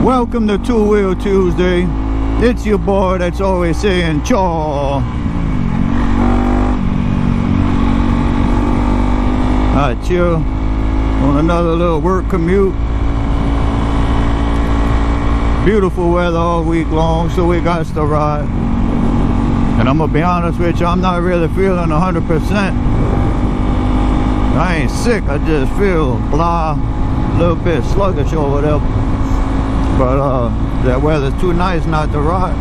Welcome to Two Wheel Tuesday. It's your boy that's always saying chaw. Alright, chill on another little work commute. Beautiful weather all week long, so we got to ride. And I'm gonna be honest with you, I'm not really feeling 100%. I ain't sick, I just feel blah, a little bit sluggish or whatever. But that weather's too nice not to ride.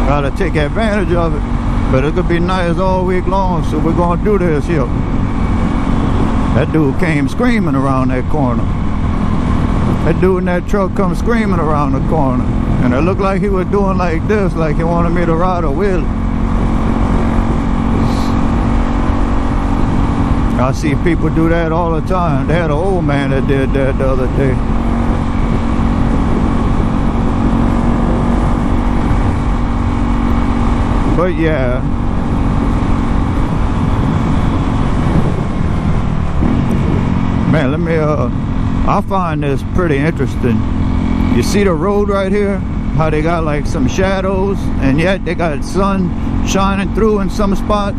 Gotta take advantage of it. But it could be nice all week long, so we're gonna do this here. That dude came screaming around that corner. That dude in that truck come screaming around the corner. And it looked like he was doing like this, like he wanted me to ride a wheel. I see people do that all the time. They had an old man that did that the other day. But yeah. Man, I find this pretty interesting. You see the road right here? How they got like some shadows and yet they got sun shining through in some spots.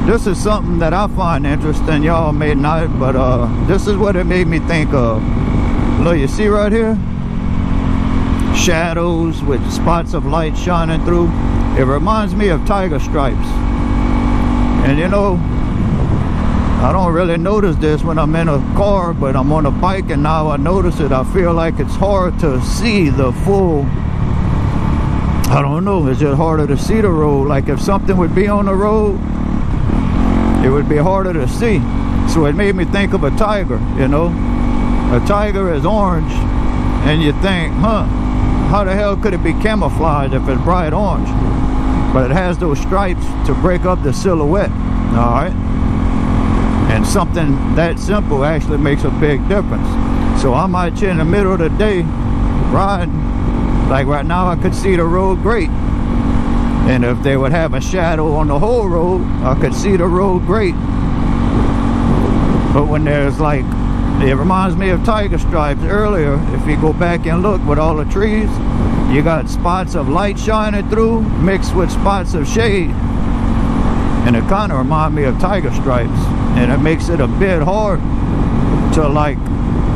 This is something that I find interesting. Y'all may not, but this is what it made me think of. Look, you see right here? Shadows with spots of light shining through. It reminds me of tiger stripes. And you know, I don't really notice this when I'm in a car, but I'm on a bike and now I notice it. I feel like it's hard to see the full, I don't know, it's just harder to see the road. Like if something would be on the road, it would be harder to see. So it made me think of a tiger, you know. A tiger is orange and you think, how the hell could it be camouflaged if it's bright orange? But it has those stripes to break up the silhouette, all right? And something that simple actually makes a big difference. So I'm out here in the middle of the day riding. Like right now I could see the road great. And if they would have a shadow on the whole road, I could see the road great. But when there's like, it reminds me of tiger stripes earlier. If you go back and look with all the trees, you got spots of light shining through mixed with spots of shade. And it kind of reminds me of tiger stripes. And it makes it a bit hard to like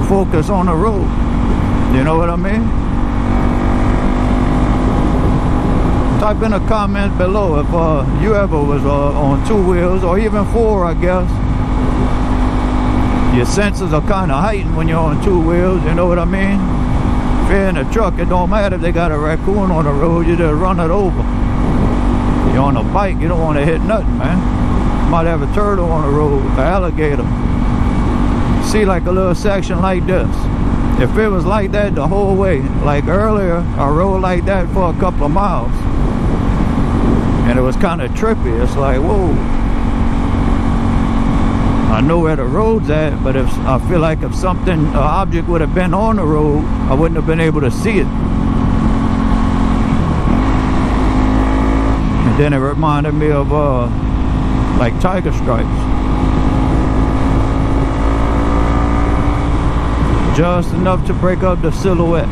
focus on the road. You know what I mean? Type in a comment below if you ever was on two wheels or even four, I guess. Your senses are kind of heightened when you're on two wheels, you know what I mean? If you're in a truck, it don't matter if they got a raccoon on the road, you just run it over. You're on a bike, you don't want to hit nothing, man. You might have a turtle on the road, an alligator. See like a little section like this. If it was like that the whole way, like earlier, I rode like that for a couple of miles. And it was kind of trippy. It's like, whoa. I know where the road's at, but if I feel like if something, an object would have been on the road, I wouldn't have been able to see it. And then it reminded me of like tiger stripes. Just enough to break up the silhouette.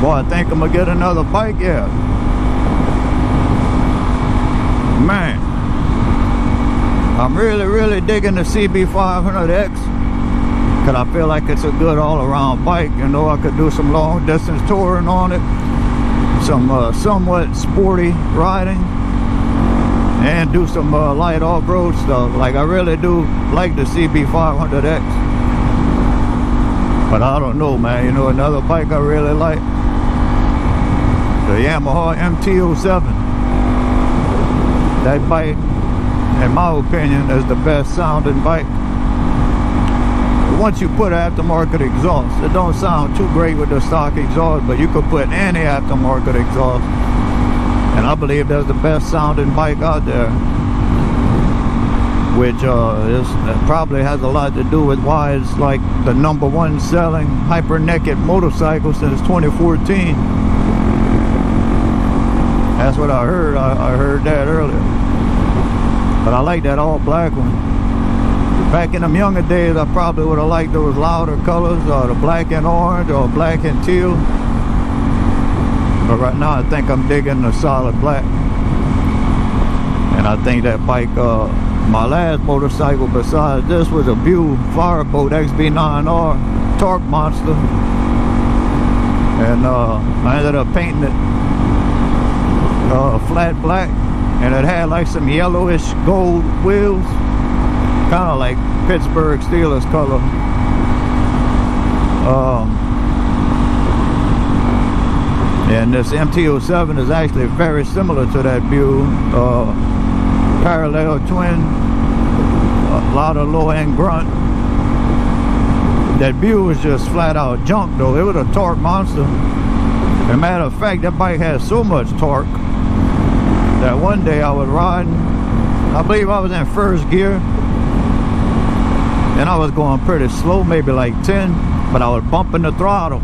Boy, I think I'm gonna get another bike, yeah. Man, I'm really digging the CB500X because I feel like it's a good all-around bike. You know, I could do some long distance touring on it, some somewhat sporty riding, and do some light off-road stuff. Like I really do like the CB500X. But I don't know, man, you know, another bike I really like, the Yamaha MT-07. That bike, in my opinion, is the best sounding bike. Once you put aftermarket exhaust, it don't sound too great with the stock exhaust, but you could put any aftermarket exhaust. And I believe that's the best sounding bike out there. Which probably has a lot to do with why it's like the #1 selling hyper naked motorcycle since 2014. That's what I heard. I heard that earlier. But I like that all black one. Back in them younger days, I probably would have liked those louder colors, or the black and orange, or black and teal. But right now, I think I'm digging the solid black. And I think that bike, my last motorcycle besides this was a Buell Fireboat XB9R torque monster. And I ended up painting it flat black. And it had like some yellowish gold wheels. Kind of like Pittsburgh Steelers color. And this MT-07 is actually very similar to that Buell. Parallel twin, a lot of low-end grunt. That Buell was just flat out junk though. It was a torque monster. As a matter of fact, that bike had so much torque that one day I was riding, I believe I was in first gear, and I was going pretty slow, maybe like 10, but I was bumping the throttle.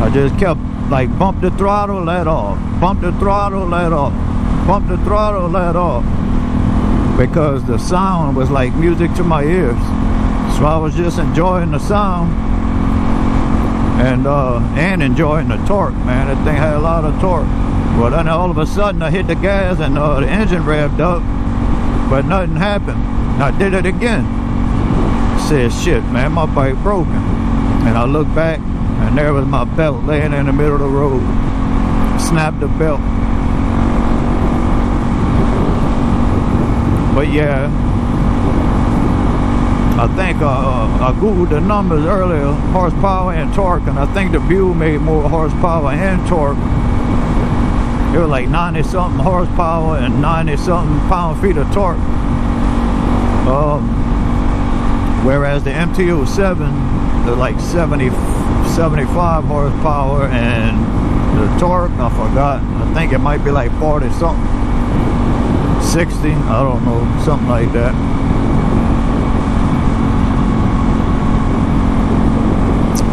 I just kept like bump the throttle, let off, bump the throttle, let off, bump the throttle, let off, because the sound was like music to my ears. So I was just enjoying the sound and enjoying the torque, man. That thing had a lot of torque. Well, then all of a sudden I hit the gas and the engine revved up, but nothing happened. I did it again. Said, shit, man, my bike broken. And I looked back, and there was my belt laying in the middle of the road. Snapped the belt. But yeah, I think I googled the numbers earlier, horsepower and torque, and I think the Buell made more horsepower and torque. It was like 90 something horsepower and 90 something pound-feet of torque. Whereas the MT-07 is like 75 horsepower, and the torque, I forgot, I think it might be like 40 something, 60, I don't know, something like that.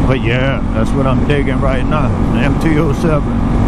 But yeah, that's what I'm digging right now, the MT-07.